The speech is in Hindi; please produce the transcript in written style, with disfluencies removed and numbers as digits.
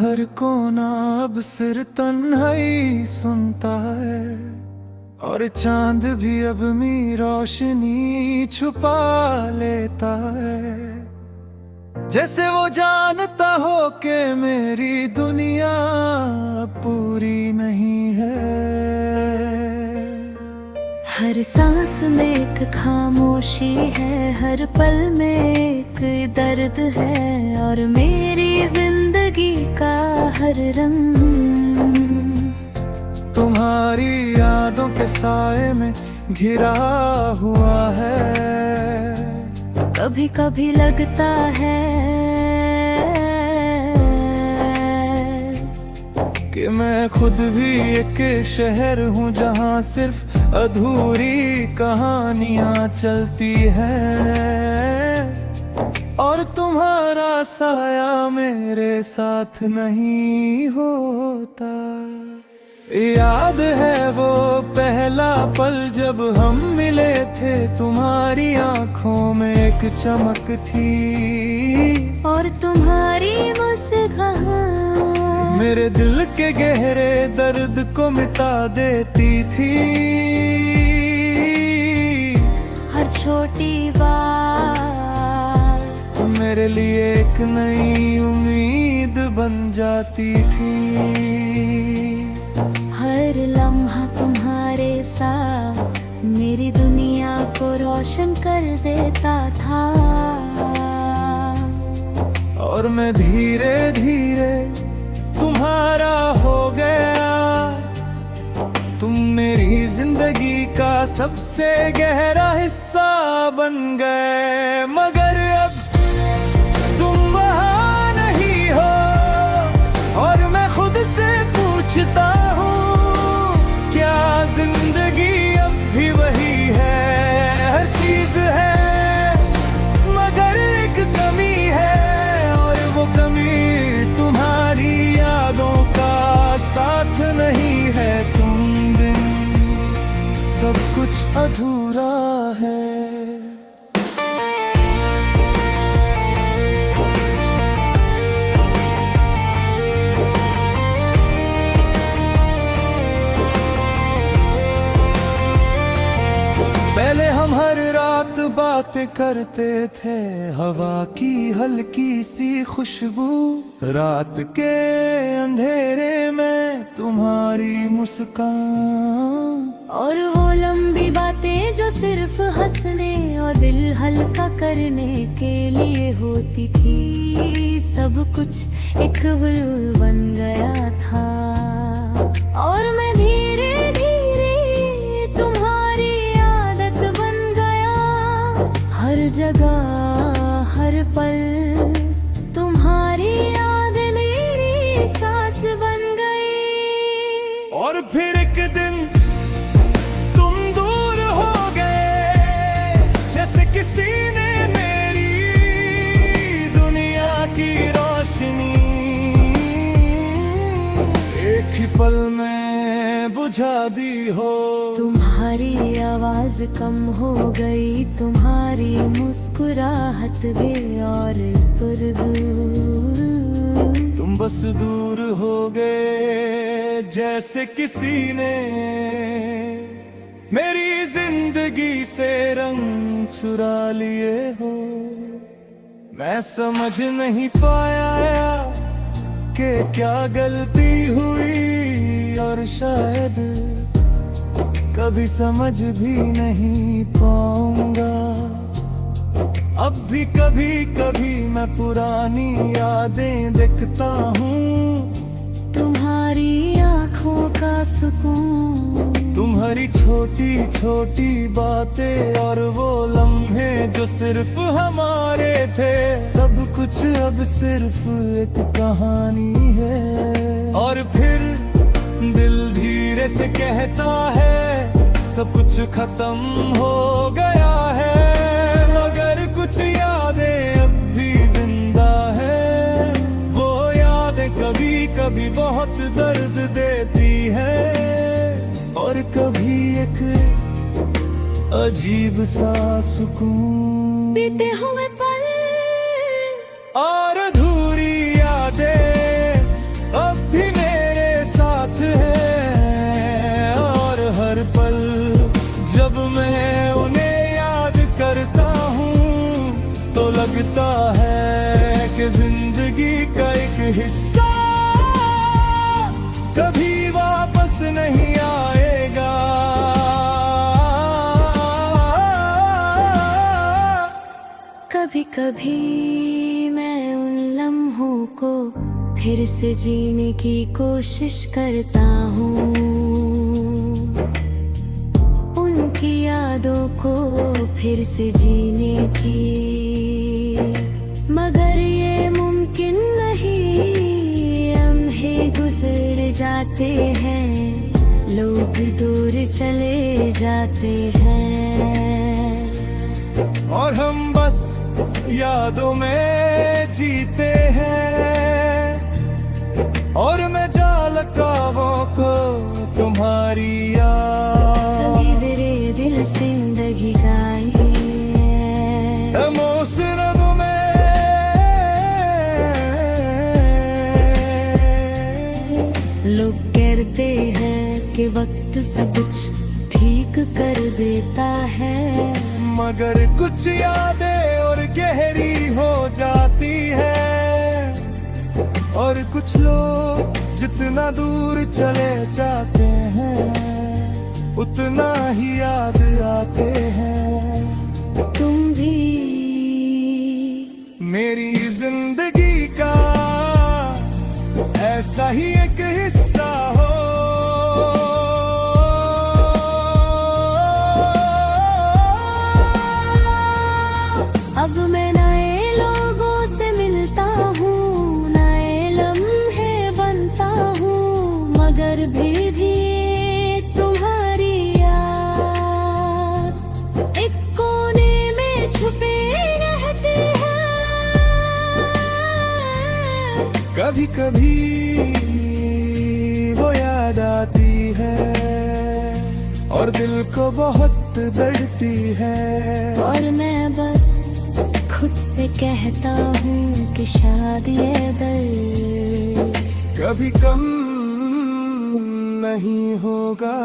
हर कोना अब सिर तन्हाई सुनता है, और चांद भी अब मेरी रोशनी छुपा लेता है। जैसे वो जानता हो कि मेरी दुनिया पूरी नहीं है। हर सांस में एक खामोशी है, हर पल में एक दर्द है, और मेरी जिंदगी का हर रंग तुम्हारी यादों के साए में घिरा हुआ है। कभी कभी लगता है कि मैं खुद भी एक शहर हूँ जहाँ सिर्फ अधूरी कहानियाँ चलती हैं, और तुम्हारा साया मेरे साथ नहीं होता। याद है वो पहला पल जब हम मिले थे, तुम्हारी आंखों में एक चमक थी, और तुम्हारी मुस्कान मेरे दिल के गहरे दर्द को मिटा देती थी। हर छोटी बात मेरे लिए एक नई उम्मीद बन जाती थी। हर लम्हा तुम्हारे साथ मेरी दुनिया को रोशन कर देता था, और मैं धीरे धीरे तुम्हारा हो गया। तुम मेरी जिंदगी का सबसे गहरा हिस्सा बन गए, मगर अब तुम वहाँ नहीं हो, और मैं खुद से पूछता जिंदगी अब भी वही है। हर चीज है मगर एक कमी है, और वो कमी तुम्हारी यादों का साथ नहीं है। तुम बिन सब कुछ अधूरा है। पहले हम हर रात बातें करते थे, हवा की हल्की सी खुशबू, रात के अंधेरे में तुम्हारी मुस्कान, और वो लंबी बातें जो सिर्फ हंसने और दिल हल्का करने के लिए होती थी। सब कुछ एक बुलबुल बन गया था, और मैं धीरे धीरे तुम्हारी आदत बन गया। हर जगह हर पल तुम्हारी याद मेरी सांस बन गई। और फिर एक दिन तुम दूर हो गए, जैसे किसी ने मेरी दुनिया की रोशनी एक ही पल में बुझा दी हो। तुम्हारी आवाज कम हो गई, तुम्हारी मुस्कुराहट भी और दूर। तुम बस दूर हो गए, जैसे किसी ने मेरी जिंदगी से रंग चुरा लिए हो। मैं समझ नहीं पाया कि क्या गलती हुई, और शायद कभी समझ भी नहीं पाऊंगा। अब भी कभी कभी मैं पुरानी यादें देखता हूँ, तुम्हारी आँखों का सुकून, तुम्हारी छोटी छोटी बातें, और वो लम्हे जो सिर्फ हमारे थे। सब कुछ अब सिर्फ एक कहानी है, और फिर दिल धीरे से कहता है सब कुछ खत्म हो गया है, मगर कुछ यादें अब भी जिंदा है। वो यादें कभी कभी बहुत दर्द देती है, और कभी एक अजीब सा सुकून। बीते हुए पल और अधूरी यादें हिस्सा कभी वापस नहीं आएगा। कभी कभी मैं उन लम्हों को फिर से जीने की कोशिश करता हूँ, उनकी यादों को फिर से जीने की, मगर ये मुमकिन नहीं। लम्हे गुजर जाते हैं, लोग दूर चले जाते हैं, और हम बस यादों में जीते हैं। और मैं जालकावों को तुम्हारी याद कभी मेरे दिल जिंदगी गाए, इमोशनल में लोग कहते हैं कि वक्त सब कुछ ठीक कर देता है, मगर कुछ यादें और गहरी हो जाती है। और कुछ लोग जितना दूर चले जाते हैं, उतना ही याद आते हैं। तुम भी मेरी जिंदगी का ऐसा ही एक हिस्सा हो। अब मैं नए लोगों से मिलता हूँ, नए लम्हे बनता हूँ, मगर भी तुम्हारी याद एक कोने में छुपे रहती है। कभी कभी वो याद आती है और दिल को बहुत दर्दती है। और मैं बस खुद से कहता हूँ कि शायद ये दर्द कभी कम नहीं होगा।